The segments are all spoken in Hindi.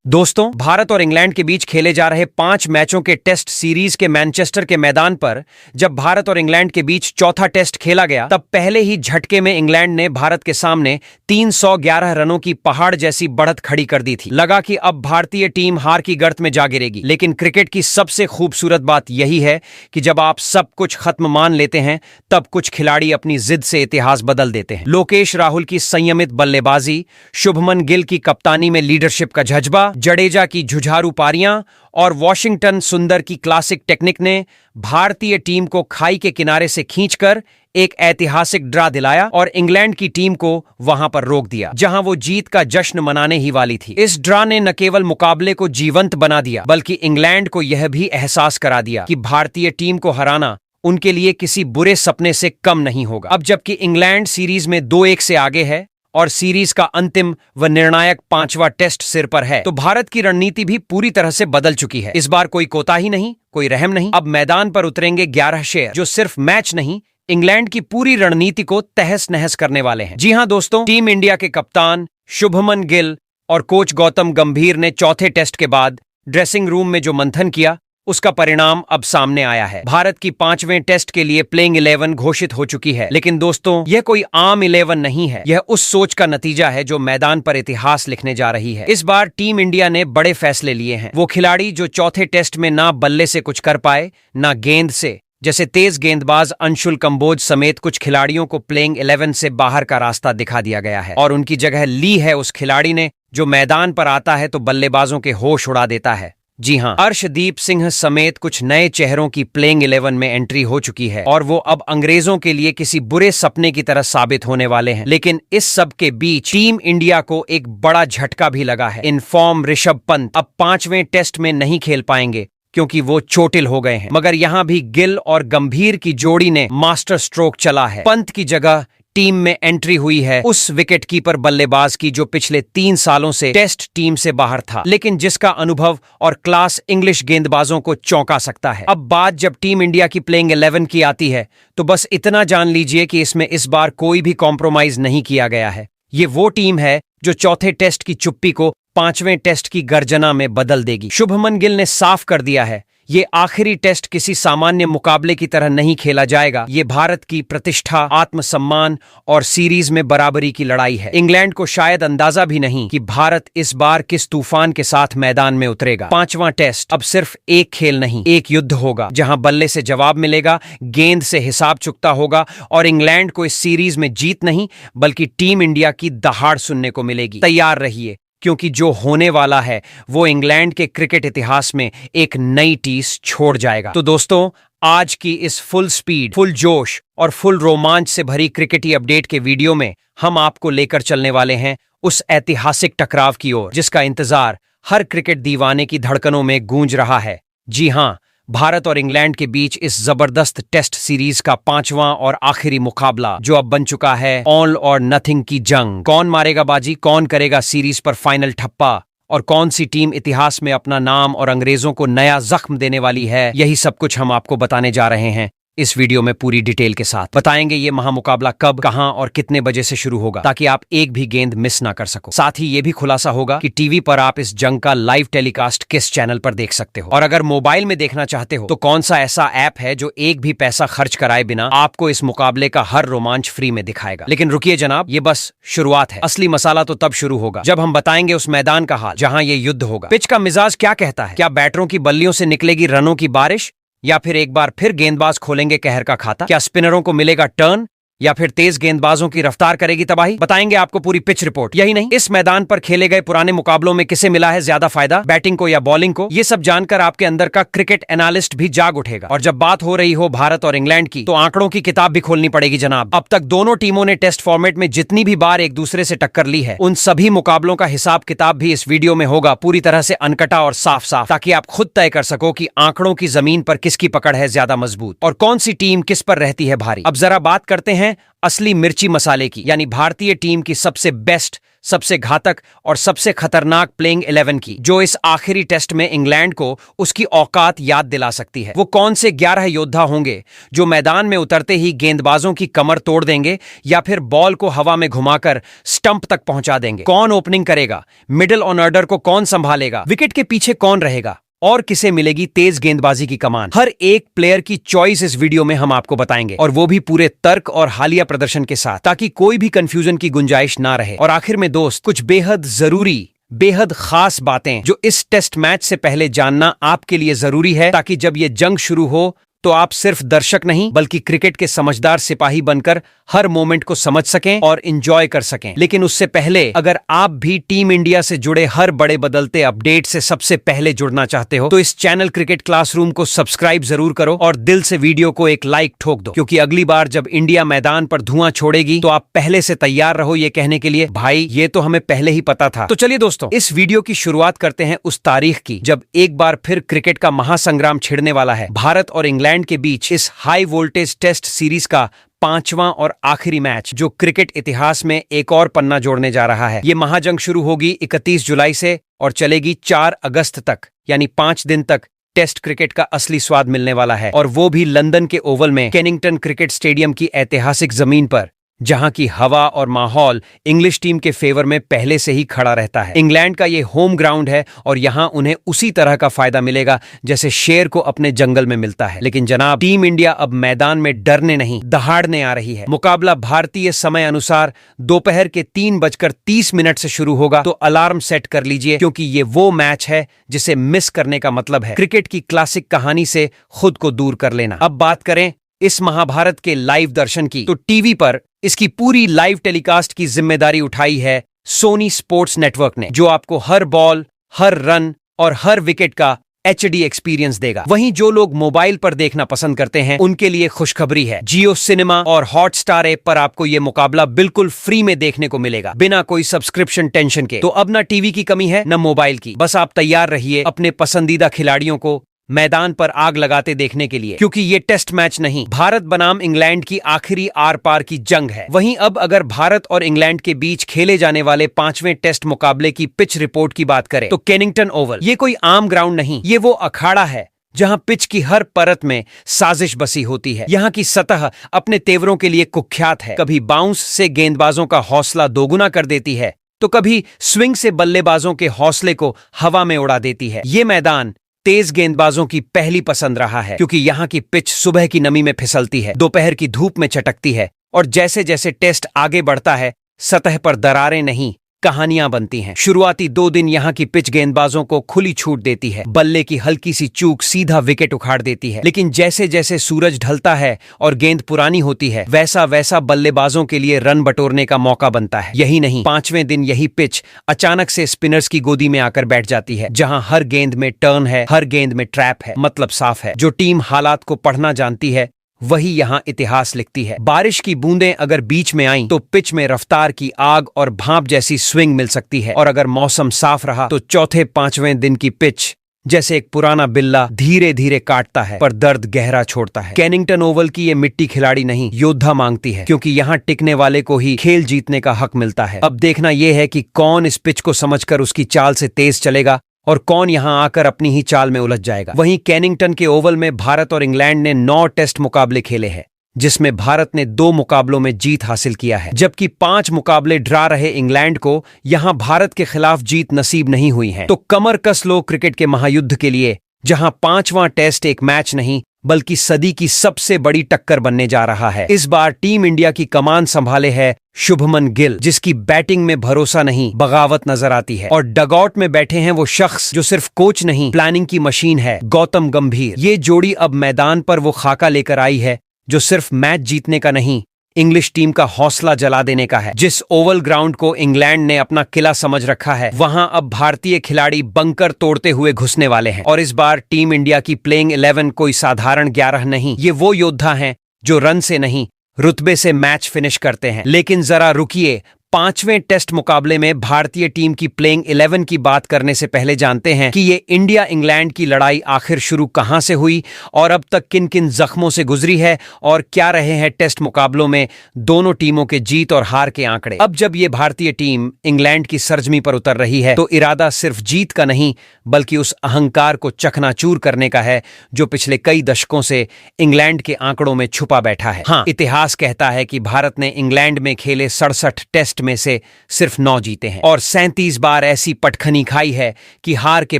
दोस्तों, भारत और इंग्लैंड के बीच खेले जा रहे 5 मैचों के टेस्ट सीरीज के मैनचेस्टर के मैदान पर जब भारत और इंग्लैंड के बीच चौथा टेस्ट खेला गया, तब पहले ही झटके में इंग्लैंड ने भारत के सामने 311 रनों की पहाड़ जैसी बढ़त खड़ी कर दी थी। लगा कि अब भारतीय टीम हार की गर्त में जा गिरेगी, लेकिन क्रिकेट की सबसे खूबसूरत बात यही है कि जब आप सब कुछ खत्म मान लेते हैं, तब कुछ खिलाड़ी अपनी जिद से इतिहास बदल देते हैं। लोकेश राहुल की संयमित बल्लेबाजी, शुभमन गिल की कप्तानी में लीडरशिप का जज्बा, जडेजा की जुझारू पारियां और वॉशिंगटन सुंदर की क्लासिक टेक्निक ने भारतीय टीम को खाई के किनारे से खींचकर एक ऐतिहासिक ड्रा दिलाया और इंग्लैंड की टीम को वहां पर रोक दिया, जहां वो जीत का जश्न मनाने ही वाली थी। इस ड्रा ने न केवल मुकाबले को जीवंत बना दिया, बल्कि इंग्लैंड को यह भी एहसास करा दिया कि भारतीय टीम को हराना उनके लिए किसी बुरे सपने से कम नहीं होगा। अब जबकि इंग्लैंड सीरीज में 2-1 से आगे है और सीरीज का अंतिम व निर्णायक 5वां टेस्ट सिर पर है, तो भारत की रणनीति भी पूरी तरह से बदल चुकी है। इस बार कोई कोताही नहीं, कोई रहम नहीं। अब मैदान पर उतरेंगे 11 शेर, जो सिर्फ मैच नहीं, इंग्लैंड की पूरी रणनीति को तहस नहस करने वाले हैं। जी हां दोस्तों, टीम इंडिया के कप्तान शुभमन गिल और कोच गौतम गंभीर ने चौथे टेस्ट के बाद ड्रेसिंग रूम में जो मंथन किया, उसका परिणाम अब सामने आया है। भारत की 5वें टेस्ट के लिए प्लेइंग 11 घोषित हो चुकी है, लेकिन दोस्तों, यह कोई आम 11 नहीं है। यह उस सोच का नतीजा है जो मैदान पर इतिहास लिखने जा रही है। इस बार टीम इंडिया ने बड़े फैसले लिए हैं। वो खिलाड़ी जो चौथे टेस्ट में ना बल्ले से कुछ कर पाए, ना गेंद से, जैसे तेज गेंदबाज अंशुल कंबोज समेत कुछ खिलाड़ियों को प्लेइंग 11 से बाहर का रास्ता दिखा दिया गया है और उनकी जगह ली है उस खिलाड़ी ने जो मैदान पर आता है तो बल्लेबाजों के होश उड़ा देता है। जी हां, अर्शदीप सिंह समेत कुछ नए चेहरों की प्लेइंग 11 में एंट्री हो चुकी है और वो अब अंग्रेजों के लिए किसी बुरे सपने की तरह साबित होने वाले हैं। लेकिन इस सब के बीच टीम इंडिया को एक बड़ा झटका भी लगा है। इन फॉर्म ऋषभ पंत अब 5वें टेस्ट में नहीं खेल पाएंगे क्योंकि वो चोटिल हो गए हैं। मगर यहां भी गिल और गंभीर की जोड़ी ने मास्टर स्ट्रोक चला है। पंत की जगह टीम में एंट्री हुई है उस विकेटकीपर बल्लेबाज की जो पिछले 3 सालों से टेस्ट टीम से बाहर था, लेकिन जिसका अनुभव और क्लास इंग्लिश गेंदबाजों को चौंका सकता है। अब बात जब टीम इंडिया की प्लेइंग 11 की आती है, तो बस इतना जान लीजिए कि इसमें इस बार कोई भी कॉम्प्रोमाइज नहीं किया गया है। ये वो टीम है जो चौथे टेस्ट की चुप्पी को 5वें टेस्ट की गर्जना में बदल देगी। शुभमन गिल ने साफ कर दिया है, ये आखिरी टेस्ट किसी सामान्य मुकाबले की तरह नहीं खेला जाएगा। ये भारत की प्रतिष्ठा, आत्मसम्मान और सीरीज में बराबरी की लड़ाई है। इंग्लैंड को शायद अंदाजा भी नहीं कि भारत इस बार किस तूफान के साथ मैदान में उतरेगा। 5वां टेस्ट अब सिर्फ एक खेल नहीं, एक युद्ध होगा, जहां बल्ले से जवाब मिलेगा, गेंद से हिसाब चुकता होगा और इंग्लैंड को इस सीरीज में जीत नहीं बल्कि टीम इंडिया की दहाड़ सुनने को मिलेगी। तैयार रहिए, क्योंकि जो होने वाला है वो इंग्लैंड के क्रिकेट इतिहास में एक नई टीस छोड़ जाएगा। तो दोस्तों, आज की इस फुल स्पीड, फुल जोश और फुल रोमांच से भरी क्रिकेटी अपडेट के वीडियो में हम आपको लेकर चलने वाले हैं उस ऐतिहासिक टकराव की ओर जिसका इंतजार हर क्रिकेट दीवाने की धड़कनों में गूंज रहा है। जी हां, भारत और इंग्लैंड के बीच इस जबरदस्त टेस्ट सीरीज का 5वां और आखिरी मुकाबला जो अब बन चुका है ऑल और नथिंग की जंग। कौन मारेगा बाजी, कौन करेगा सीरीज पर फाइनल ठप्पा और कौन सी टीम इतिहास में अपना नाम और अंग्रेजों को नया जख्म देने वाली है, यही सब कुछ हम आपको बताने जा रहे हैं इस वीडियो में पूरी डिटेल के साथ। बताएंगे ये महामुकाबला कब, कहां और कितने बजे से शुरू होगा, ताकि आप एक भी गेंद मिस ना कर सको। साथ ही ये भी खुलासा होगा कि टीवी पर आप इस जंग का लाइव टेलीकास्ट किस चैनल पर देख सकते हो, और अगर मोबाइल में देखना चाहते हो तो कौन सा ऐसा ऐप है जो एक भी पैसा खर्च कराए बिना आपको इस मुकाबले का हर रोमांच फ्री में दिखाएगा। लेकिन रुकिए जनाब, ये बस शुरुआत है। असली मसाला तो तब शुरू होगा जब हम बताएंगे उस मैदान का हाल जहां ये युद्ध होगा। पिच का मिजाज क्या कहता है? क्या बैटरों की बल्लियों से निकलेगी रनों की बारिश, या फिर एक बार फिर गेंदबाज खोलेंगे कहर का खाता? क्या स्पिनरों को मिलेगा टर्न, या फिर तेज गेंदबाजों की रफ्तार करेगी तबाही? बताएंगे आपको पूरी पिच रिपोर्ट। यही नहीं, इस मैदान पर खेले गए पुराने मुकाबलों में किसे मिला है ज्यादा फायदा, बैटिंग को या बॉलिंग को? ये सब जानकर आपके अंदर का क्रिकेट एनालिस्ट भी जाग उठेगा। और जब बात हो रही हो भारत और इंग्लैंड की, तो आंकड़ों की किताब भी खोलनी पड़ेगी जनाब। अब तक दोनों टीमों ने टेस्ट फॉर्मेट में जितनी भी बार एक दूसरे से टक्कर ली है, उन सभी मुकाबलों का हिसाब किताब भी इस वीडियो में होगा, पूरी तरह से अनकटा और साफ साफ, ताकि आप खुद तय कर सको कि आंकड़ों की जमीन पर किसकी पकड़ है ज्यादा मजबूत और कौन सी टीम किस पर रहती है भारी। अब जरा बात करते हैं हैं असली मिर्ची मसाले की, यानी भारतीय टीम की सबसे बेस्ट, सबसे घातक और सबसे खतरनाक प्लेइंग 11 की, जो इस आखिरी टेस्ट में इंग्लैंड को उसकी औकात याद दिला सकती है। वो कौन से 11 योद्धा होंगे जो मैदान में उतरते ही गेंदबाजों की कमर तोड़ देंगे या फिर बॉल को हवा में घुमाकर स्टंप तक पहुंचा देंगे? कौन ओपनिंग करेगा, मिडिल ऑर्डर को कौन संभालेगा, विकेट के पीछे कौन रहेगा और किसे मिलेगी तेज गेंदबाजी की कमान? हर एक प्लेयर की चॉइस इस वीडियो में हम आपको बताएंगे, और वो भी पूरे तर्क और हालिया प्रदर्शन के साथ, ताकि कोई भी कंफ्यूजन की गुंजाइश ना रहे। और आखिर में दोस्त, कुछ बेहद जरूरी, बेहद खास बातें जो इस टेस्ट मैच से पहले जानना आपके लिए जरूरी है, ताकि जब ये जंग शुरू हो तो आप सिर्फ दर्शक नहीं बल्कि क्रिकेट के समझदार सिपाही बनकर हर मोमेंट को समझ सकें और एंजॉय कर सकें। लेकिन उससे पहले, अगर आप भी टीम इंडिया से जुड़े हर बड़े बदलते अपडेट से सबसे पहले जुड़ना चाहते हो तो इस चैनल क्रिकेट क्लासरूम को सब्सक्राइब जरूर करो और दिल से वीडियो को एक लाइक ठोक दो, क्योंकि अगली बार जब इंडिया मैदान पर धुआं छोड़ेगी तो आप पहले से तैयार रहो ये कहने के लिए, भाई ये तो हमें पहले ही पता था। तो चलिए दोस्तों, इस वीडियो की शुरुआत करते हैं उस तारीख की जब एक बार फिर क्रिकेट का महासंग्राम छिड़ने वाला है। भारत और इंग्लैंड के बीच इस हाई वोल्टेज टेस्ट सीरीज का 5वां और आखिरी मैच, जो क्रिकेट इतिहास में एक और पन्ना जोड़ने जा रहा है। ये महाजंग शुरू होगी 31 जुलाई से और चलेगी 4 अगस्त तक, यानी 5 दिन तक टेस्ट क्रिकेट का असली स्वाद मिलने वाला है, और वो भी लंदन के ओवल में केनिंगटन क्रिकेट स्टेडियम की ऐतिहासिक जमीन पर, जहां की हवा और माहौल इंग्लिश टीम के फेवर में पहले से ही खड़ा रहता है। इंग्लैंड का ये होम ग्राउंड है और यहां उन्हें उसी तरह का फायदा मिलेगा जैसे शेर को अपने जंगल में मिलता है। लेकिन जनाब, टीम इंडिया अब मैदान में डरने नहीं, दहाड़ने आ रही है। मुकाबला भारतीय समय अनुसार दोपहर के 3:30 से शुरू होगा, तो अलार्म सेट कर लीजिए, क्योंकि ये वो मैच है जिसे मिस करने का मतलब है क्रिकेट की क्लासिक कहानी से खुद को दूर कर लेना। अब बात करें इस महाभारत के लाइव दर्शन की, तो टीवी पर इसकी पूरी लाइव टेलीकास्ट की जिम्मेदारी उठाई है सोनी स्पोर्ट्स नेटवर्क ने, जो आपको हर बॉल, हर रन और हर विकेट का HD एक्सपीरियंस देगा। वहीं जो लोग मोबाइल पर देखना पसंद करते हैं उनके लिए खुशखबरी है, जियो सिनेमा और हॉटस्टार ऐप पर आपको ये मुकाबला बिल्कुल फ्री में देखने को मिलेगा, बिना कोई सब्सक्रिप्शन टेंशन के। तो अब ना टीवी की कमी है न मोबाइल की, बस आप तैयार रहिए अपने पसंदीदा खिलाड़ियों को मैदान पर आग लगाते देखने के लिए, क्योंकि ये टेस्ट मैच नहीं, भारत बनाम इंग्लैंड की आखिरी आर पार की जंग है। वहीं अब अगर भारत और इंग्लैंड के बीच खेले जाने वाले 5वें टेस्ट मुकाबले की पिच रिपोर्ट की बात करें तो केनिंगटन ओवल ये कोई आम ग्राउंड नहीं, ये वो अखाड़ा है जहां पिच की हर परत में साजिश बसी होती है। यहाँ की सतह अपने तेवरों के लिए कुख्यात है, कभी बाउंस से गेंदबाजों का हौसला दोगुना कर देती है, तो कभी स्विंग से बल्लेबाजों के हौसले को हवा में उड़ा देती है। ये मैदान तेज गेंदबाजों की पहली पसंद रहा है, क्योंकि यहाँ की पिच सुबह की नमी में फिसलती है, दोपहर की धूप में चटकती है, और जैसे जैसे टेस्ट आगे बढ़ता है सतह पर दरारें नहीं, कहानियां बनती हैं। शुरुआती 2 दिन यहाँ की पिच गेंदबाजों को खुली छूट देती है, बल्ले की हल्की सी चूक सीधा विकेट उखाड़ देती है। लेकिन जैसे जैसे सूरज ढलता है और गेंद पुरानी होती है, वैसा वैसा बल्लेबाजों के लिए रन बटोरने का मौका बनता है। यही नहीं, 5वें दिन यही पिच अचानक से स्पिनर्स की गोदी में आकर बैठ जाती है, जहां हर गेंद में टर्न है, हर गेंद में ट्रैप है। मतलब साफ है, जो टीम हालात को पढ़ना जानती है वही यहाँ इतिहास लिखती है। बारिश की बूंदें अगर बीच में आईं तो पिच में रफ्तार की आग और भाप जैसी स्विंग मिल सकती है, और अगर मौसम साफ रहा तो चौथे 5वें दिन की पिच जैसे एक पुराना बिल्ला धीरे धीरे काटता है पर दर्द गहरा छोड़ता है। केनिंगटन ओवल की ये मिट्टी खिलाड़ी नहीं, योद्धा मांगती है, क्योंकि यहाँ टिकने वाले को ही खेल जीतने का हक मिलता है। अब देखना यह है कि कौन इस पिच को समझकर उसकी चाल से तेज चलेगा और कौन यहां आकर अपनी ही चाल में उलझ जाएगा। वहीं केनिंगटन के ओवल में भारत और इंग्लैंड ने 9 टेस्ट मुकाबले खेले हैं, जिसमें भारत ने 2 मुकाबलों में जीत हासिल किया है, जबकि 5 मुकाबले ड्रा रहे इंग्लैंड को यहां भारत के खिलाफ जीत नसीब नहीं हुई है। तो कमर कस लो क्रिकेट के महायुद्ध के लिए, जहां 5वां टेस्ट एक मैच नहीं बल्कि सदी की सबसे बड़ी टक्कर बनने जा रहा है। इस बार टीम इंडिया की कमान संभाले है शुभमन गिल, जिसकी बैटिंग में भरोसा नहीं बगावत नजर आती है, और डगआउट में बैठे हैं वो शख्स जो सिर्फ कोच नहीं प्लानिंग की मशीन है, गौतम गंभीर। ये जोड़ी अब मैदान पर वो खाका लेकर आई है जो सिर्फ मैच जीतने का नहीं, इंग्लिश टीम का हौसला जला देने का है। जिस ओवल ग्राउंड को इंग्लैंड ने अपना किला समझ रखा है, वहां अब भारतीय खिलाड़ी बंकर तोड़ते हुए घुसने वाले हैं। और इस बार टीम इंडिया की प्लेइंग 11 कोई साधारण 11 नहीं, ये वो योद्धा हैं जो रन से नहीं रुतबे से मैच फिनिश करते हैं। लेकिन जरा रुकिए, पांचवें टेस्ट मुकाबले में भारतीय टीम की प्लेइंग 11 की बात करने से पहले जानते हैं कि ये इंडिया इंग्लैंड की लड़ाई आखिर शुरू कहां से हुई और अब तक किन किन जख्मों से गुजरी है और क्या रहे हैं टेस्ट मुकाबलों में दोनों टीमों के जीत और हार के आंकड़े। अब जब ये भारतीय टीम इंग्लैंड की सरजमी पर उतर रही है तो इरादा सिर्फ जीत का नहीं बल्कि उस अहंकार को चकनाचूर करने का है जो पिछले कई दशकों से इंग्लैंड के आंकड़ों में छुपा बैठा है। हाँ, इतिहास कहता है कि भारत ने इंग्लैंड में खेले 67 टेस्ट में से सिर्फ 9 जीते हैं और 37 बार ऐसी पटखनी खाई है कि हार के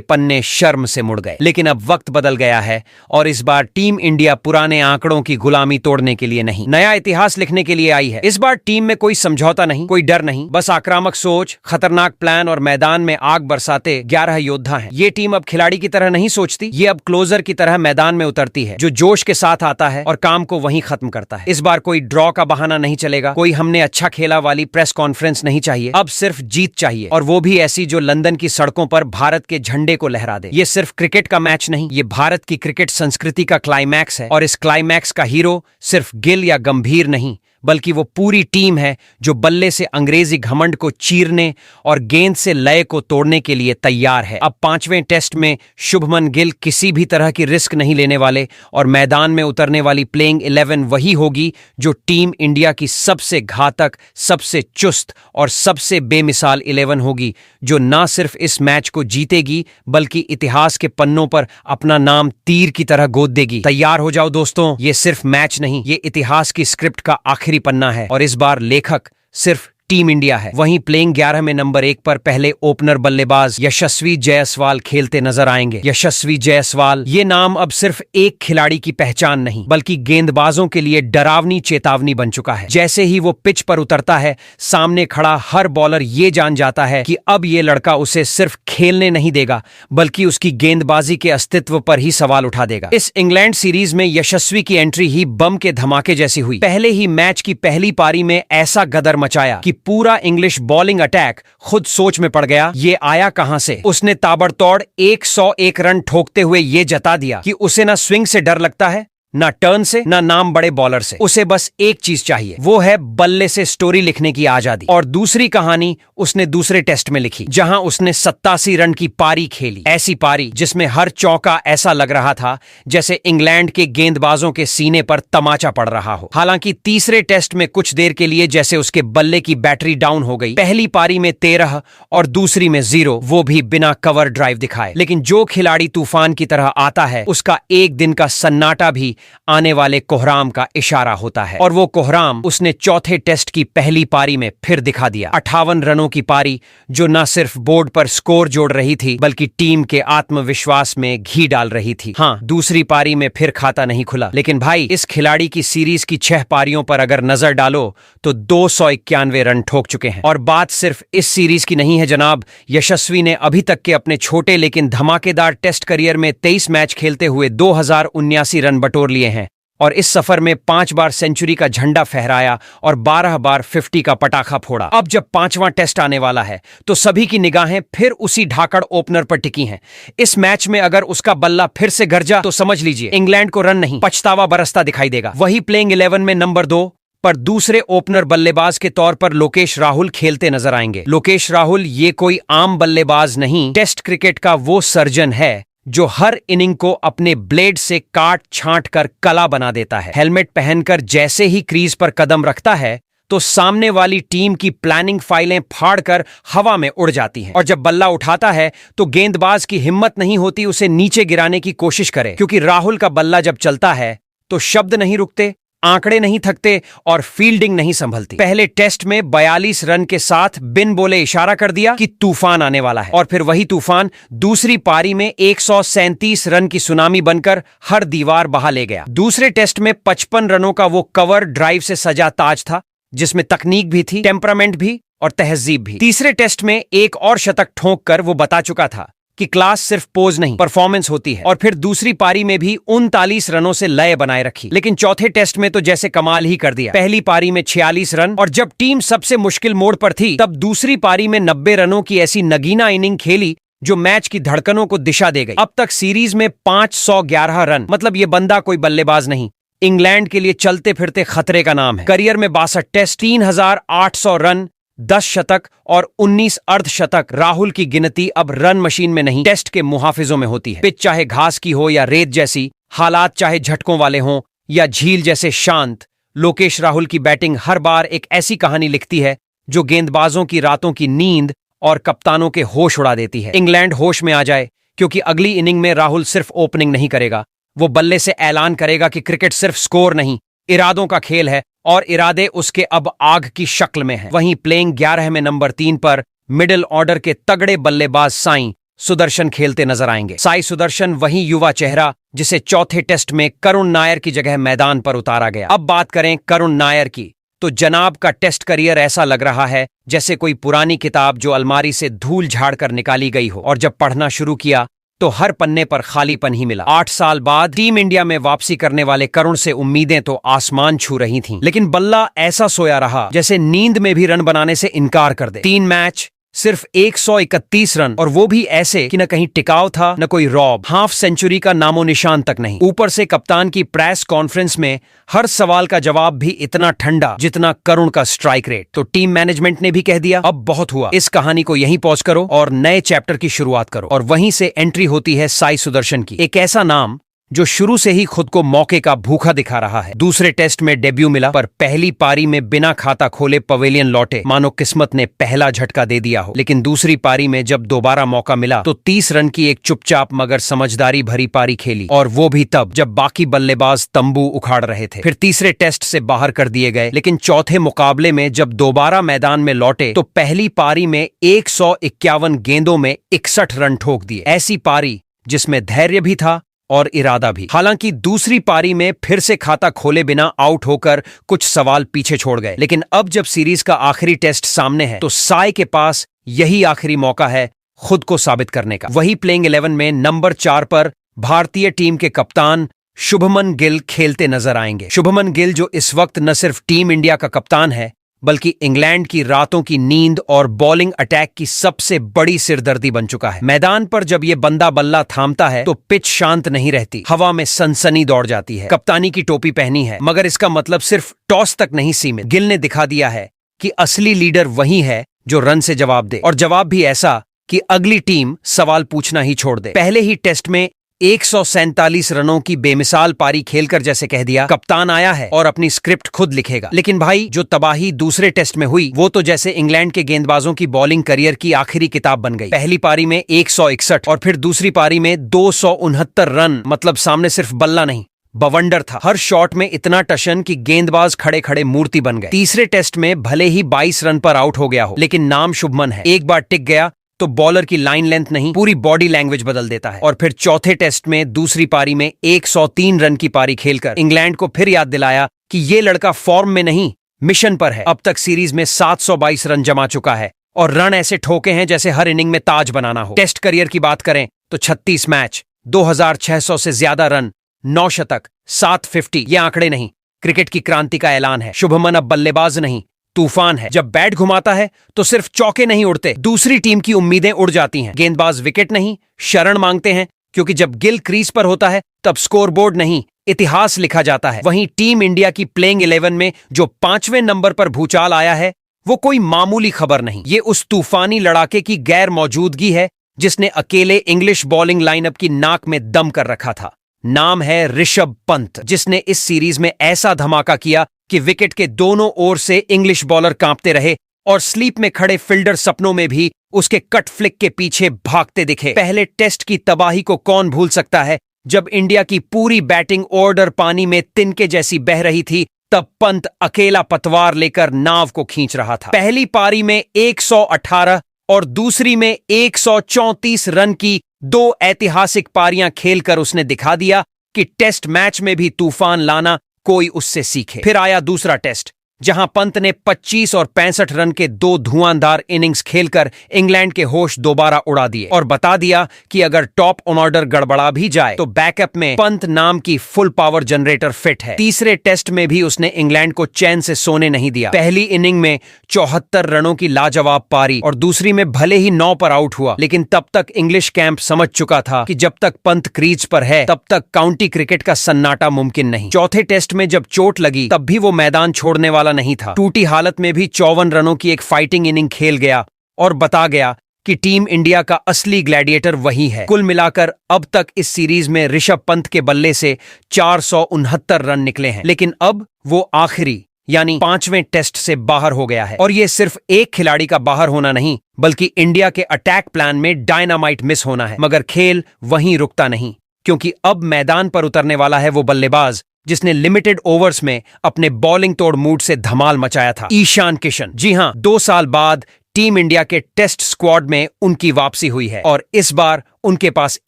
पन्ने शर्म से मुड़ गए। लेकिन अब वक्त बदल गया है और इस बार टीम इंडिया पुराने आंकड़ों की गुलामी तोड़ने के लिए नहीं, नया इतिहास लिखने के लिए आई है। इस बार टीम में कोई समझौता नहीं, कोई डर नहीं, बस आक्रामक सोच, खतरनाक प्लान और मैदान में आग बरसाते 11 योद्धा हैं। ये टीम अब खिलाड़ी की तरह नहीं सोचती, ये अब क्लोजर की तरह मैदान में उतरती है, जो जोश के साथ आता है और काम को वहीं खत्म करता है। इस बार कोई ड्रॉ का बहाना नहीं चलेगा, कोई हमने अच्छा खेला वाली प्रेस कॉन्फ्रेंस नहीं चाहिए। अब सिर्फ जीत चाहिए और वो भी ऐसी जो लंदन की सड़कों पर भारत के झंडे को लहरा दे। ये सिर्फ क्रिकेट का मैच नहीं, ये भारत की क्रिकेट संस्कृति का क्लाइमैक्स है और इस क्लाइमैक्स का हीरो सिर्फ गिल या गंभीर नहीं बल्कि वो पूरी टीम है जो बल्ले से अंग्रेजी घमंड को चीरने और गेंद से लय को तोड़ने के लिए तैयार है। अब पांचवें टेस्ट में शुभमन गिल किसी भी तरह की रिस्क नहीं लेने वाले और मैदान में उतरने वाली प्लेइंग 11 वही होगी जो टीम इंडिया की सबसे घातक, सबसे चुस्त और सबसे बेमिसाल 11 होगी, जो ना सिर्फ इस मैच को जीतेगी बल्कि इतिहास के पन्नों पर अपना नाम तीर की तरह गोद देगी। तैयार हो जाओ दोस्तों, ये सिर्फ मैच नहीं, ये इतिहास की स्क्रिप्ट का आखिरी पन्ना है और इस बार लेखक सिर्फ टीम इंडिया है। वहीं प्लेइंग 11 में नंबर 1 पर पहले ओपनर बल्लेबाज यशस्वी जायसवाल खेलते नजर आएंगे। यशस्वी जायसवाल ये नाम अब सिर्फ एक खिलाड़ी की पहचान नहीं बल्कि गेंदबाजों के लिए डरावनी चेतावनी बन चुका है। जैसे ही वो पिच पर उतरता है, सामने खड़ा हर बॉलर ये जान जाता है कि अब ये लड़का उसे सिर्फ खेलने नहीं देगा बल्कि उसकी गेंदबाजी के अस्तित्व पर ही सवाल उठा देगा। इस इंग्लैंड सीरीज में यशस्वी की एंट्री ही बम के धमाके जैसी हुई। पहले ही मैच की पहली पारी में ऐसा गदर मचाया कि पूरा इंग्लिश बॉलिंग अटैक खुद सोच में पड़ गया, ये आया कहां से। उसने ताबड़तोड़ 101 रन ठोकते हुए ये जता दिया कि उसे ना स्विंग से डर लगता है, ना टर्न से, ना नाम बड़े बॉलर से। उसे बस एक चीज चाहिए, वो है बल्ले से स्टोरी लिखने की आजादी। और दूसरी कहानी उसने दूसरे टेस्ट में लिखी जहां उसने 87 रन की पारी खेली। ऐसी पारी जिसमें हर चौका ऐसा लग रहा था जैसे इंग्लैंड के गेंदबाजों के सीने पर तमाचा पड़ रहा हो। हालांकि तीसरे टेस्ट में कुछ देर के लिए जैसे उसके बल्ले की बैटरी डाउन हो गई। पहली पारी में 13 और दूसरी में 0, वो भी बिना कवर ड्राइव दिखाए। लेकिन जो खिलाड़ी तूफान की तरह आता है उसका एक दिन का सन्नाटा भी आने वाले कोहराम का इशारा होता है और वो कोहराम उसने चौथे टेस्ट की पहली पारी में फिर दिखा दिया। 58 रनों की पारी जो न सिर्फ बोर्ड पर स्कोर जोड़ रही थी बल्कि टीम के आत्मविश्वास में घी डाल रही थी। हाँ, दूसरी पारी में फिर खाता नहीं खुला, लेकिन भाई इस खिलाड़ी की सीरीज की 6 पारियों पर अगर नजर डालो तो 291 रन ठोक चुके हैं। और बात सिर्फ इस सीरीज की नहीं है जनाब, यशस्वी ने अभी तक के अपने छोटे लेकिन धमाकेदार टेस्ट करियर में 23 मैच खेलते हुए 2079 रन बटोर लिए हैं और इस सफर में 5 बार सेंचुरी का झंडा फहराया और 12 बार 50 का पटाखा फोड़ा। अब जब 5वां टेस्ट आने वाला है तो सभी की निगाहें फिर उसी ढाकड़ ओपनर पर टिकी हैं। इस मैच में अगर उसका बल्ला फिर से गरजा तो समझ लीजिए इंग्लैंड को रन नहीं, पछतावा बरसता दिखाई देगा। वही प्लेइंग 11 में नंबर 2 पर दूसरे ओपनर बल्लेबाज के तौर पर लोकेश राहुल खेलते नजर आएंगे। लोकेश राहुल ये कोई आम बल्लेबाज नहीं, टेस्ट क्रिकेट का वो सर्जन है जो हर इनिंग को अपने ब्लेड से काट छांट कर कला बना देता है। हेलमेट पहनकर जैसे ही क्रीज पर कदम रखता है तो सामने वाली टीम की प्लानिंग फाइलें फाड़कर हवा में उड़ जाती हैं और जब बल्ला उठाता है तो गेंदबाज की हिम्मत नहीं होती उसे नीचे गिराने की कोशिश करे, क्योंकि राहुल का बल्ला जब चलता है तो शब्द नहीं रुकते, आंकड़े नहीं थकते और फील्डिंग नहीं संभलती। पहले टेस्ट में 42 रन के साथ बिन बोले इशारा कर दिया कि तूफान आने वाला है और फिर वही तूफान दूसरी पारी में 137 रन की सुनामी बनकर हर दीवार बहा ले गया। दूसरे टेस्ट में 55 रनों का वो कवर ड्राइव से सजा ताज था जिसमें तकनीक भी थी, टेम्परामेंट भी और तहजीब भी। तीसरे टेस्ट में एक और शतक ठोंक कर वो बता चुका था कि क्लास सिर्फ पोज नहीं परफॉर्मेंस होती है और फिर दूसरी पारी में भी 39 रनों से लय बनाए रखी। लेकिन चौथे टेस्ट में तो जैसे कमाल ही कर दिया। पहली पारी में 46 रन और जब टीम सबसे मुश्किल मोड़ पर थी तब दूसरी पारी में 90 रनों की ऐसी नगीना इनिंग खेली जो मैच की धड़कनों को दिशा दे गई। अब तक सीरीज में 511 रन, मतलब ये बंदा कोई बल्लेबाज नहीं, इंग्लैंड के लिए चलते फिरते खतरे का नाम है। करियर में 62 टेस्ट, 3800 रन, 10 शतक और 19 अर्धशतक। राहुल की गिनती अब रन मशीन में नहीं, टेस्ट के मुहाफिजों में होती है। पिच चाहे घास की हो या रेत जैसी, हालात चाहे झटकों वाले हों या झील जैसे शांत, लोकेश राहुल की बैटिंग हर बार एक ऐसी कहानी लिखती है जो गेंदबाजों की रातों की नींद और कप्तानों के होश उड़ा देती है। इंग्लैंड होश में आ जाए, क्योंकि अगली इनिंग में राहुल सिर्फ ओपनिंग नहीं करेगा, वो बल्ले से ऐलान करेगा कि क्रिकेट सिर्फ स्कोर नहीं, इरादों का खेल है, और इरादे उसके अब आग की शक्ल में हैं। वहीं प्लेइंग 11 में नंबर 3 पर मिडिल ऑर्डर के तगड़े बल्लेबाज साई सुदर्शन खेलते नजर आएंगे। साई सुदर्शन वही युवा चेहरा जिसे चौथे टेस्ट में करुण नायर की जगह मैदान पर उतारा गया। अब बात करें करुण नायर की, तो जनाब का टेस्ट करियर ऐसा लग रहा है जैसे कोई पुरानी किताब जो अलमारी से धूल झाड़ कर निकाली गई हो, और जब पढ़ना शुरू किया तो हर पन्ने पर खालीपन ही मिला। 8 साल बाद टीम इंडिया में वापसी करने वाले करुण से उम्मीदें तो आसमान छू रही थीं, लेकिन बल्ला ऐसा सोया रहा जैसे नींद में भी रन बनाने से इनकार कर दे। 3 मैच, सिर्फ 131 रन, और वो भी ऐसे कि न कहीं टिकाव था न कोई रॉब, हाफ सेंचुरी का नामो निशान तक नहीं। ऊपर से कप्तान की प्रेस कॉन्फ्रेंस में हर सवाल का जवाब भी इतना ठंडा जितना करुण का स्ट्राइक रेट। तो टीम मैनेजमेंट ने भी कह दिया अब बहुत हुआ, इस कहानी को यहीं पॉज करो और नए चैप्टर की शुरुआत करो। और वहीं से एंट्री होती है साई सुदर्शन की, एक ऐसा नाम जो शुरू से ही खुद को मौके का भूखा दिखा रहा है। दूसरे टेस्ट में डेब्यू मिला, पर पहली पारी में बिना खाता खोले पवेलियन लौटे, मानो किस्मत ने पहला झटका दे दिया हो। लेकिन दूसरी पारी में जब दोबारा मौका मिला तो 30 रन की एक चुपचाप मगर समझदारी भरी पारी खेली, और वो भी तब जब बाकी बल्लेबाज तंबू उखाड़ रहे थे। फिर तीसरे टेस्ट से बाहर कर दिए गए, लेकिन चौथे मुकाबले में जब दोबारा मैदान में लौटे तो पहली पारी में 151 गेंदों में 61 रन ठोक दिए। ऐसी पारी जिसमें धैर्य भी था और इरादा भी। हालांकि दूसरी पारी में फिर से खाता खोले बिना आउट होकर कुछ सवाल पीछे छोड़ गए, लेकिन अब जब सीरीज का आखिरी टेस्ट सामने है तो साई के पास यही आखिरी मौका है खुद को साबित करने का। वही प्लेइंग 11 में नंबर 4 पर भारतीय टीम के कप्तान शुभमन गिल खेलते नजर आएंगे। शुभमन गिल जो इस वक्त न सिर्फ टीम इंडिया का कप्तान है, बल्कि इंग्लैंड की रातों की नींद और बॉलिंग अटैक की सबसे बड़ी सिरदर्दी बन चुका है। मैदान पर जब ये बंदा बल्ला थामता है तो पिच शांत नहीं रहती, हवा में सनसनी दौड़ जाती है। कप्तानी की टोपी पहनी है, मगर इसका मतलब सिर्फ टॉस तक नहीं सीमित। गिल ने दिखा दिया है कि असली लीडर वही है जो रन से जवाब दे, और जवाब भी ऐसा कि अगली टीम सवाल पूछना ही छोड़ दे। पहले ही टेस्ट में 147 रनों की बेमिसाल पारी खेलकर जैसे कह दिया कप्तान आया है और अपनी स्क्रिप्ट खुद लिखेगा। लेकिन भाई जो तबाही दूसरे टेस्ट में हुई वो तो जैसे इंग्लैंड के गेंदबाजों की बॉलिंग करियर की आखिरी किताब बन गई। पहली पारी में 161 और फिर दूसरी पारी में 269 रन, मतलब सामने सिर्फ बल्ला नहीं बवंडर था। हर शॉट में इतना टशन कि गेंदबाज खड़े खड़े मूर्ति बन गए। तीसरे टेस्ट में भले ही 22 रन पर आउट हो गया हो, लेकिन नाम शुभमन है। एक बार टिक गया तो बॉलर की लाइन लेंथ नहीं पूरी बॉडी लैंग्वेज बदल देता है। और फिर चौथे टेस्ट में दूसरी पारी में 103 रन की पारी खेलकर इंग्लैंड को फिर याद दिलाया कि ये लड़का फॉर्म में नहीं मिशन पर है। अब तक सीरीज में 722 रन जमा चुका है और रन ऐसे ठोके हैं जैसे हर इनिंग में ताज बनाना हो। टेस्ट करियर की बात करें तो 36 मैच, 2600 से ज्यादा रन, 9 शतक, 750, ये आंकड़े नहीं, क्रिकेट की क्रांति का ऐलान है। शुभमन अब बल्लेबाज नहीं तूफान है। जब बैट घुमाता है तो सिर्फ चौके नहीं उड़ते, दूसरी टीम की उम्मीदें उड़ जाती हैं। गेंदबाज विकेट नहीं शरण मांगते हैं, क्योंकि जब गिल क्रीज पर होता है तब स्कोरबोर्ड नहीं इतिहास लिखा जाता है। वहीं टीम इंडिया की प्लेइंग 11 में जो 5वें नंबर पर भूचाल आया है वो कोई मामूली खबर नहीं, ये उस तूफानी लड़ाके की गैर मौजूदगी है जिसने अकेले इंग्लिश बॉलिंग लाइनअप की नाक में दम कर रखा था। नाम है ऋषभ पंत, जिसने इस सीरीज में ऐसा धमाका किया कि विकेट के दोनों ओर से इंग्लिश बॉलर कांपते रहे और स्लीप में खड़े फील्डर सपनों में भी उसके कट फ्लिक के पीछे भागते दिखे। पहले टेस्ट की तबाही को कौन भूल सकता है, जब इंडिया की पूरी बैटिंग ऑर्डर पानी में तिनके जैसी बह रही थी, तब पंत अकेला पतवार लेकर नाव को खींच रहा था। पहली पारी में 118 और दूसरी में 134 रन की 2 ऐतिहासिक पारियां खेलकर उसने दिखा दिया कि टेस्ट मैच में भी तूफान लाना कोई उससे सीखे। फिर आया दूसरा टेस्ट, जहां पंत ने 25 और 65 रन के 2 धुआंधार इनिंग्स खेलकर इंग्लैंड के होश दोबारा उड़ा दिए और बता दिया कि अगर टॉप ऑन ऑर्डर गड़बड़ा भी जाए तो बैकअप में पंत नाम की फुल पावर जनरेटर फिट है। तीसरे टेस्ट में भी उसने इंग्लैंड को चैन से सोने नहीं दिया। पहली इनिंग में 74 रनों की लाजवाब पारी और दूसरी में भले ही 9 पर आउट हुआ, लेकिन तब तक इंग्लिश कैंप समझ चुका था कि जब तक पंत क्रीज पर है तब तक काउंटी क्रिकेट का सन्नाटा मुमकिन नहीं। चौथे टेस्ट में जब चोट लगी तब भी वो मैदान छोड़ने वाला वाला नहीं था। टूटी हालत में भी 54 रनों की एक फाइटिंग इनिंग खेल गया और बता गया कि टीम इंडिया का असली ग्लैडिएटर वही है। कुल मिलाकर अब तक इस सीरीज में ऋषभ पंत के बल्ले से 469 रन निकले हैं, लेकिन अब वो आखिरी यानी 5वें टेस्ट से बाहर हो गया है। और ये सिर्फ एक खिलाड़ी का बाहर होना नहीं, बल्कि इंडिया के अटैक प्लान में डायनामाइट मिस होना है। मगर खेल वहीं रुकता नहीं, क्योंकि अब मैदान पर उतरने वाला है वो बल्लेबाज जिसने लिमिटेड ओवर्स में अपने बॉलिंग तोड़ मूड से धमाल मचाया था, ईशान किशन। जी हां, 2 साल बाद टीम इंडिया के टेस्ट स्क्वाड में उनकी वापसी हुई है और इस बार उनके पास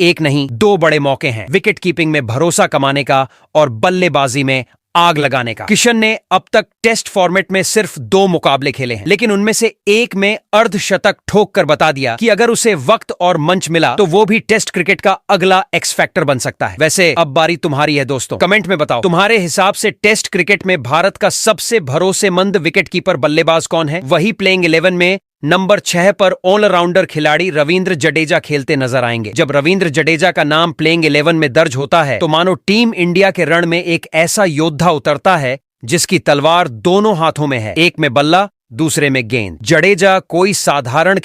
एक नहीं 2 बड़े मौके हैं, विकेट कीपिंग में भरोसा कमाने का और बल्लेबाजी में आग लगाने का। किशन ने अब तक टेस्ट फॉर्मेट में सिर्फ 2 मुकाबले खेले हैं, लेकिन उनमें से एक में अर्धशतक ठोक कर बता दिया कि अगर उसे वक्त और मंच मिला तो वो भी टेस्ट क्रिकेट का अगला एक्स फैक्टर बन सकता है। वैसे अब बारी तुम्हारी है दोस्तों, कमेंट में बताओ तुम्हारे हिसाब से टेस्ट क्रिकेट में भारत का सबसे भरोसेमंद विकेटकीपर बल्लेबाज कौन है। वही प्लेइंग 11 में नंबर 6 पर ऑलराउंडर खिलाड़ी रविंद्र जडेजा खेलते नजर आएंगे। जब रविंद्र जडेजा का नाम प्लेइंग 11 में दर्ज होता है तो मानो टीम इंडिया के रण में एक ऐसा योद्धा उतरता है जिसकी तलवार दोनों हाथों में है, एक में बल्ला दूसरे में गेंद। जडेजा कोई साधारण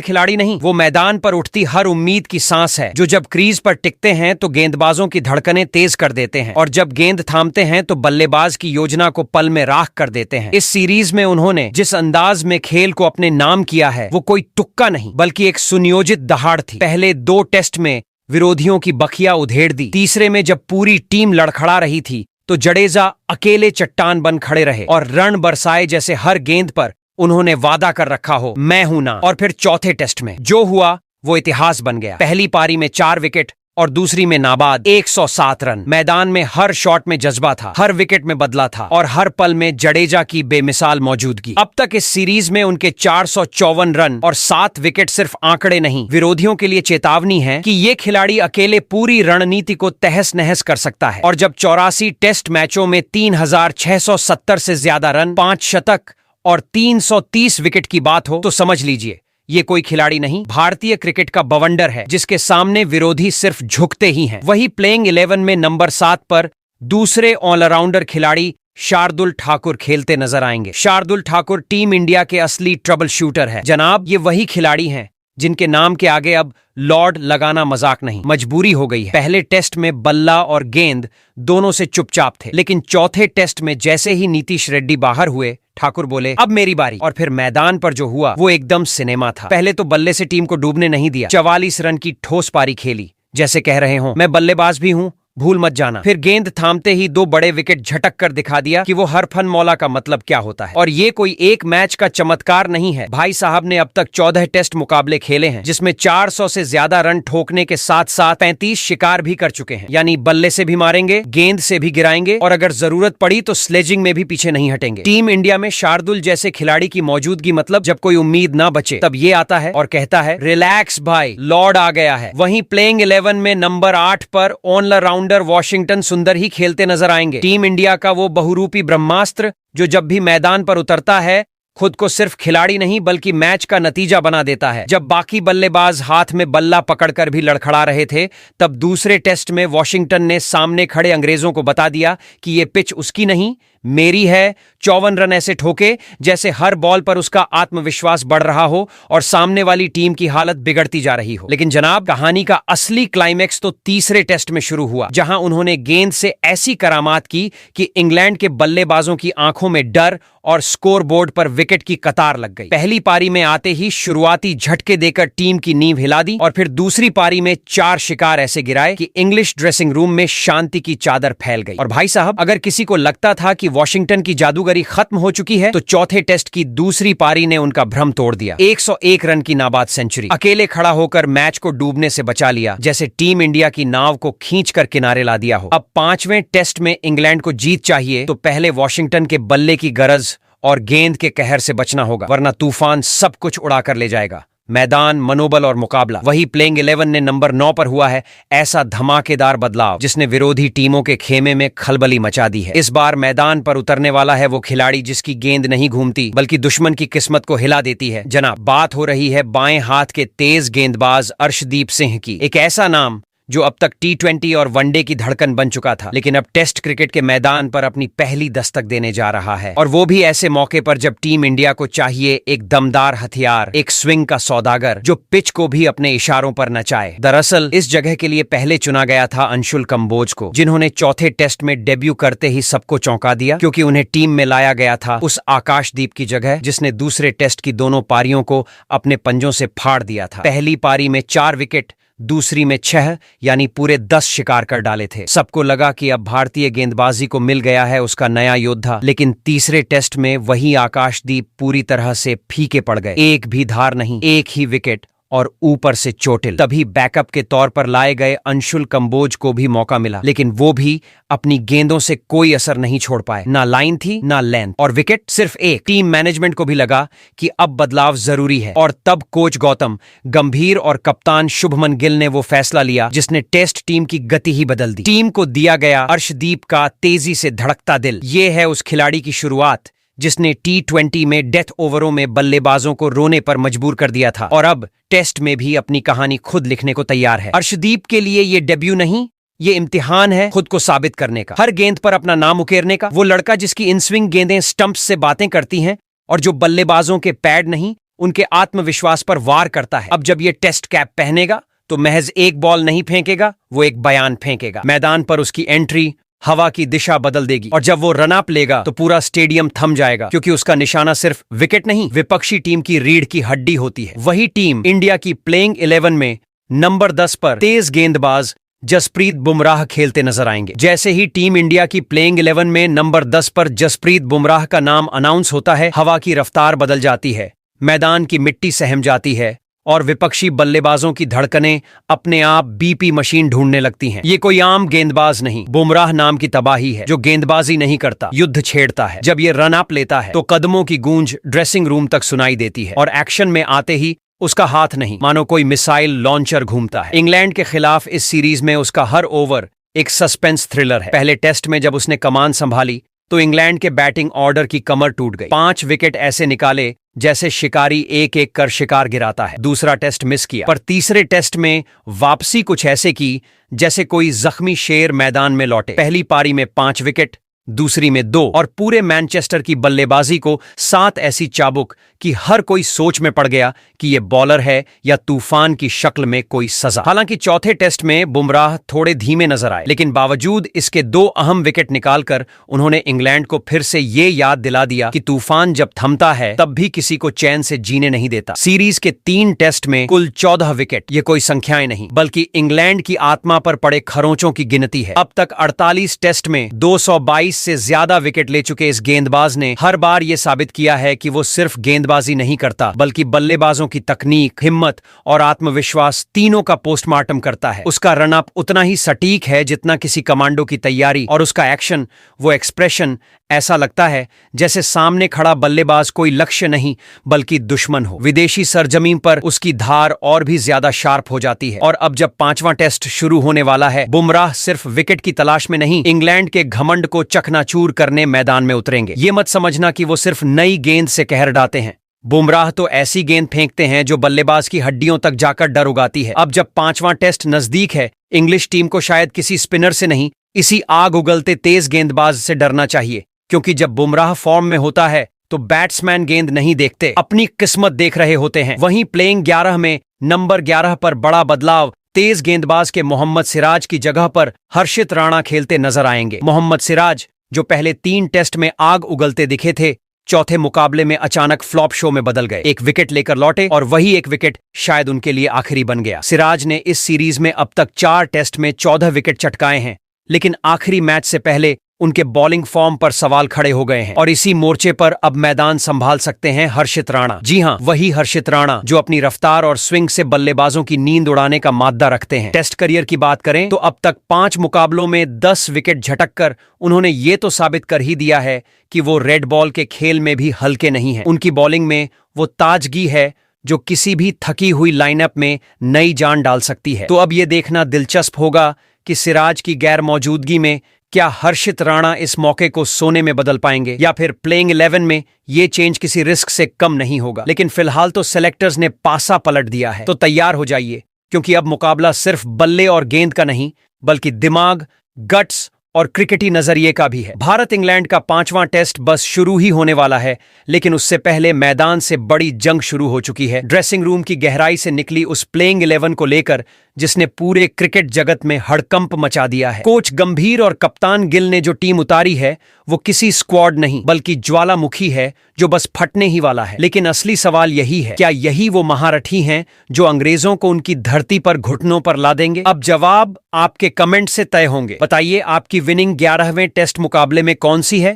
खिलाड़ी नहीं, वो मैदान पर उठती हर उम्मीद की सांस है, जो जब क्रीज पर टिकते हैं तो गेंदबाजों की धड़कनें तेज कर देते हैं और जब गेंद थामते हैं तो बल्लेबाज की योजना को पल में राख कर देते हैं। इस सीरीज में उन्होंने जिस अंदाज में खेल को अपने नाम किया है वो कोई तुक्का नहीं बल्कि एक सुनियोजित दहाड़ थी। पहले 2 टेस्ट में विरोधियों की बखिया उधेड़ दी, तीसरे में जब पूरी टीम लड़खड़ा रही थी तो जडेजा अकेले चट्टान बन खड़े रहे और रण बरसाए जैसे हर गेंद पर उन्होंने वादा कर रखा हो मैं हूं ना। और फिर चौथे टेस्ट में जो हुआ वो इतिहास बन गया। पहली पारी में 4 विकेट और दूसरी में नाबाद 107 रन। मैदान में हर शॉट में जज्बा था, हर विकेट में बदला था और हर पल में जडेजा की बेमिसाल मौजूदगी। अब तक इस सीरीज में उनके 454 रन और 7 विकेट सिर्फ आंकड़े नहीं, विरोधियों के लिए चेतावनी है कि ये खिलाड़ी अकेले पूरी रणनीति को तहस नहस कर सकता है। और जब 84 टेस्ट मैचों में 3670 से ज्यादा रन, 5 शतक और 330 विकेट की बात हो तो समझ लीजिए ये कोई खिलाड़ी नहीं, भारतीय क्रिकेट का बवंडर है जिसके सामने विरोधी सिर्फ झुकते ही हैं। वही प्लेइंग 11 में नंबर 7 पर दूसरे ऑलराउंडर खिलाड़ी शार्दुल ठाकुर खेलते नजर आएंगे। शार्दुल ठाकुर टीम इंडिया के असली ट्रबल शूटर है जनाब। ये वही खिलाड़ी हैं जिनके नाम के आगे अब लॉर्ड लगाना मजाक नहीं, मजबूरी हो गई है। पहले टेस्ट में बल्ला और गेंद दोनों से चुपचाप थे, लेकिन चौथे टेस्ट में जैसे ही नीतीश रेड्डी बाहर हुए ठाकुर बोले अब मेरी बारी। और फिर मैदान पर जो हुआ वो एकदम सिनेमा था। पहले तो बल्ले से टीम को डूबने नहीं दिया, 44 रन की ठोस पारी खेली, जैसे कह रहे हो मैं बल्लेबाज भी हूं भूल मत जाना। फिर गेंद थामते ही 2 बड़े विकेट झटक कर दिखा दिया कि वो हर फन मौला का मतलब क्या होता है। और ये कोई एक मैच का चमत्कार नहीं है, भाई साहब ने अब तक 14 टेस्ट मुकाबले खेले हैं जिसमें 400 से ज्यादा रन ठोकने के साथ साथ 35 शिकार भी कर चुके हैं। यानी बल्ले से भी मारेंगे, गेंद से भी गिराएंगे और अगर जरूरत पड़ी तो स्लेजिंग में भी पीछे नहीं हटेंगे। टीम इंडिया में शार्दुल जैसे खिलाड़ी की मौजूदगी मतलब जब कोई उम्मीद ना बचे तब ये आता है और कहता है रिलैक्स भाई, लॉर्ड आ गया है। वहीं प्लेइंग 11 में नंबर 8 पर ऑलराउंडर वॉशिंगटन सुंदर ही खेलते नजर आएंगे। टीम इंडिया का वो बहुरूपी ब्रह्मास्त्र जो जब भी मैदान पर उतरता है खुद को सिर्फ खिलाड़ी नहीं बल्कि मैच का नतीजा बना देता है। जब बाकी बल्लेबाज हाथ में बल्ला पकड़कर भी लड़खड़ा रहे थे तब दूसरे टेस्ट में वॉशिंगटन ने सामने खड़े अंग्रेजों को बता दिया कि ये पिच उसकी नहीं मेरी है। 54 रन ऐसे ठोके जैसे हर बॉल पर उसका आत्मविश्वास बढ़ रहा हो और सामने वाली टीम की हालत बिगड़ती जा रही हो। लेकिन जनाब कहानी का असली क्लाइमैक्स तो तीसरे टेस्ट में शुरू हुआ, जहां उन्होंने गेंद से ऐसी करामात की कि इंग्लैंड के बल्लेबाजों की आंखों में डर और स्कोरबोर्ड पर विकेट की कतार लग गई। पहली पारी में आते ही शुरुआती झटके देकर टीम की नींव हिला दी और फिर दूसरी पारी में 4 शिकार ऐसे गिराए कि इंग्लिश ड्रेसिंग रूम में शांति की चादर फैल गई। और भाई साहब अगर किसी को लगता था कि वॉशिंगटन की जादूगरी खत्म हो चुकी है तो चौथे टेस्ट की दूसरी पारी ने उनका भ्रम तोड़ दिया। 101 रन की नाबाद सेंचुरी, अकेले खड़ा होकर मैच को डूबने से बचा लिया, जैसे टीम इंडिया की नाव को खींचकर किनारे ला दिया हो। अब 5वें टेस्ट में इंग्लैंड को जीत चाहिए तो पहले वॉशिंगटन के बल्ले की गरज और गेंद के कहर से बचना होगा, वरना तूफान सब कुछ उड़ा कर ले जाएगा। मैदान, मनोबल और मुकाबला, वही प्लेइंग 11 ने नंबर 9 पर हुआ है ऐसा धमाकेदार बदलाव जिसने विरोधी टीमों के खेमे में खलबली मचा दी है। इस बार मैदान पर उतरने वाला है वो खिलाड़ी जिसकी गेंद नहीं घूमती बल्कि दुश्मन की किस्मत को हिला देती है। जनाब बात हो रही है बाएं हाथ के तेज गेंदबाज अर्शदीप सिंह की, एक ऐसा नाम जो अब तक T20 और वनडे की धड़कन बन चुका था, लेकिन अब टेस्ट क्रिकेट के मैदान पर अपनी पहली दस्तक देने जा रहा है, और वो भी ऐसे मौके पर जब टीम इंडिया को चाहिए एक दमदार हथियार, एक स्विंग का सौदागर जो पिच को भी अपने इशारों पर नचाए। दरअसल इस जगह के लिए पहले चुना गया था अंशुल कंबोज को, जिन्होंने चौथे टेस्ट में डेब्यू करते ही सबको चौंका दिया, क्योंकि उन्हें टीम में लाया गया था उस आकाशदीप की जगह जिसने दूसरे टेस्ट की दोनों पारियों को अपने पंजों से फाड़ दिया था। पहली पारी में 4 विकेट, दूसरी में 6, यानी पूरे 10 शिकार कर डाले थे। सबको लगा कि अब भारतीय गेंदबाजी को मिल गया है उसका नया योद्धा, लेकिन तीसरे टेस्ट में वही आकाशदीप पूरी तरह से फीके पड़ गए। एक भी धार नहीं, एक ही विकेट, और ऊपर से चोटिल। तभी बैकअप के तौर पर लाए गए अंशुल कंबोज को भी मौका मिला, लेकिन वो भी अपनी गेंदों से कोई असर नहीं छोड़ पाए। ना लाइन थी ना लेंथ, और विकेट सिर्फ एक। टीम मैनेजमेंट को भी लगा कि अब बदलाव जरूरी है, और तब कोच गौतम गंभीर और कप्तान शुभमन गिल ने वो फैसला लिया जिसने टेस्ट टीम की गति ही बदल दी। टीम को दिया गया अर्शदीप का तेजी से धड़कता दिल। ये है उस खिलाड़ी की शुरुआत जिसने T20 में डेथ ओवरों में बल्लेबाजों को रोने पर मजबूर कर दिया था, और अब टेस्ट में भी अपनी कहानी खुद लिखने को तैयार है। अर्शदीप के लिए ये डेब्यू नहीं, ये इम्तिहान है खुद को साबित करने का, हर गेंद पर अपना नाम उकेरने का। वो लड़का जिसकी इन स्विंग गेंदें स्टंप्स से बातें करती हैं, और जो बल्लेबाजों के पैड नहीं उनके आत्मविश्वास पर वार करता है। अब जब ये टेस्ट कैप पहनेगा तो महज एक बॉल नहीं फेंकेगा, वो एक बयान फेंकेगा। मैदान पर उसकी एंट्री हवा की दिशा बदल देगी, और जब वो रन अप लेगा तो पूरा स्टेडियम थम जाएगा, क्योंकि उसका निशाना सिर्फ विकेट नहीं, विपक्षी टीम की रीढ़ की हड्डी होती है। वही टीम इंडिया की प्लेइंग 11 में नंबर 10 पर तेज गेंदबाज जसप्रीत बुमराह खेलते नजर आएंगे। जैसे ही टीम इंडिया की प्लेइंग 11 में नंबर 10 पर जसप्रीत बुमराह का नाम अनाउंस होता है, हवा की रफ्तार बदल जाती है, मैदान की मिट्टी सहम जाती है, और विपक्षी बल्लेबाजों की धड़कनें अपने आप बीपी मशीन ढूंढने लगती हैं। ये कोई आम गेंदबाज नहीं, बुमराह नाम की तबाही है, जो गेंदबाजी नहीं करता, युद्ध छेड़ता है। जब ये रन अप लेता है तो कदमों की गूंज ड्रेसिंग रूम तक सुनाई देती है, और एक्शन में आते ही उसका हाथ नहीं, मानो कोई मिसाइल लॉन्चर घूमता है। इंग्लैंड के खिलाफ इस सीरीज में उसका हर ओवर एक सस्पेंस थ्रिलर है। पहले टेस्ट में जब उसने कमान संभाली तो इंग्लैंड के बैटिंग ऑर्डर की कमर टूट गई। 5 विकेट ऐसे निकाले जैसे शिकारी एक एक कर शिकार गिराता है। दूसरा टेस्ट मिस किया, पर तीसरे टेस्ट में वापसी कुछ ऐसे की जैसे कोई जख्मी शेर मैदान में लौटे। पहली पारी में 5 विकेट, दूसरी में 2, और पूरे मैनचेस्टर की बल्लेबाजी को 7 ऐसी चाबुक कि हर कोई सोच में पड़ गया कि ये बॉलर है या तूफान की शक्ल में कोई सजा। हालांकि चौथे टेस्ट में बुमराह थोड़े धीमे नजर आए, लेकिन बावजूद इसके 2 अहम विकेट निकालकर उन्होंने इंग्लैंड को फिर से ये याद दिला दिया कि तूफान जब थमता है तब भी किसी को चैन से जीने नहीं देता। सीरीज के 3 टेस्ट में कुल 14 विकेट, ये कोई संख्याएं नहीं बल्कि इंग्लैंड की आत्मा पर पड़े खरोंचों की गिनती है। अब तक 48 टेस्ट में 222 से ज्यादा विकेट ले चुके इस गेंदबाज ने हर बार ये साबित किया है कि वो सिर्फ गेंदबाजी नहीं करता, बल्कि बल्लेबाजों की तकनीक, हिम्मत और आत्मविश्वास तीनों का पोस्टमार्टम करता है। उसका रनअप उतना ही सटीक है जितना किसी कमांडो की तैयारी, और उसका एक्शन, वो एक्सप्रेशन, ऐसा लगता है जैसे सामने खड़ा बल्लेबाज कोई लक्ष्य नहीं बल्कि दुश्मन हो। विदेशी सरजमीन पर उसकी धार और भी ज्यादा शार्प हो जाती है, और अब जब 5वां टेस्ट शुरू होने वाला है, बुमराह सिर्फ विकेट की तलाश में नहीं, इंग्लैंड के घमंड को चकनाचूर करने मैदान में उतरेंगे। ये मत समझना कि वो सिर्फ नई गेंद से कहर ढाते हैं। बुमराह तो ऐसी गेंद फेंकते हैं जो बल्लेबाज की हड्डियों तक जाकर डर उगाती है। अब जब 5वां टेस्ट नजदीक है, इंग्लिश टीम को शायद किसी स्पिनर से नहीं, इसी आग उगलते तेज गेंदबाज से डरना चाहिए, क्योंकि जब बुमराह फॉर्म में होता है तो बैट्समैन गेंद नहीं देखते, अपनी किस्मत देख रहे होते हैं। वहीं प्लेइंग 11 में नंबर 11 पर बड़ा बदलाव, तेज गेंदबाज के मोहम्मद सिराज की जगह पर हर्षित राणा खेलते नजर आएंगे। मोहम्मद सिराज, जो पहले 3 टेस्ट में आग उगलते दिखे थे, चौथे मुकाबले में अचानक फ्लॉप शो में बदल गए। 1 विकेट लेकर लौटे, और वही 1 विकेट शायद उनके लिए आखिरी बन गया। सिराज ने इस सीरीज में अब तक 4 टेस्ट में 14 विकेट चटकाए हैं, लेकिन आखिरी मैच से पहले उनके बॉलिंग फॉर्म पर सवाल खड़े हो गए हैं, और इसी मोर्चे पर अब मैदान संभाल सकते हैं हर्षित राणा। जी हां, वही हर्षित राणा जो अपनी रफ्तार और स्विंग से बल्लेबाजों की नींद उड़ाने का माद्दा रखते हैं। टेस्ट करियर की बात करें तो अब तक 5 मुकाबलों में 10 विकेट झटककर उन्होंने ये तो साबित कर ही दिया है कि वो रेड बॉल के खेल में भी हल्के नहीं हैं। उनकी बॉलिंग में वो ताजगी है जो किसी भी थकी हुई लाइनअप में नई जान डाल सकती है। तो अब ये देखना दिलचस्प होगा कि सिराज की गैर मौजूदगी में क्या हर्षित राणा इस मौके को सोने में बदल पाएंगे, या फिर प्लेइंग 11 में ये चेंज किसी रिस्क से कम नहीं होगा। लेकिन फिलहाल तो सेलेक्टर्स ने पासा पलट दिया है, तो तैयार हो जाइए, क्योंकि अब मुकाबला सिर्फ बल्ले और गेंद का नहीं, बल्कि दिमाग, गट्स और क्रिकेटी नजरिए का भी है। भारत इंग्लैंड का 5वां टेस्ट बस शुरू ही होने वाला है, लेकिन उससे पहले मैदान से बड़ी जंग शुरू हो चुकी है। ड्रेसिंग रूम की गहराई से निकली उस प्लेइंग 11 को लेकर जिसने पूरे क्रिकेट जगत में हड़कंप मचा दिया है। कोच गंभीर और कप्तान गिल ने जो टीम उतारी है वो किसी स्क्वाड नहीं बल्कि ज्वालामुखी है जो बस फटने ही वाला है। लेकिन असली सवाल यही है, क्या यही वो महारथी हैं जो अंग्रेजों को उनकी धरती पर घुटनों पर ला देंगे? अब जवाब आपके कमेंट से तय होंगे। बताइए आपकी विनिंग 11वें टेस्ट मुकाबले में कौन सी है?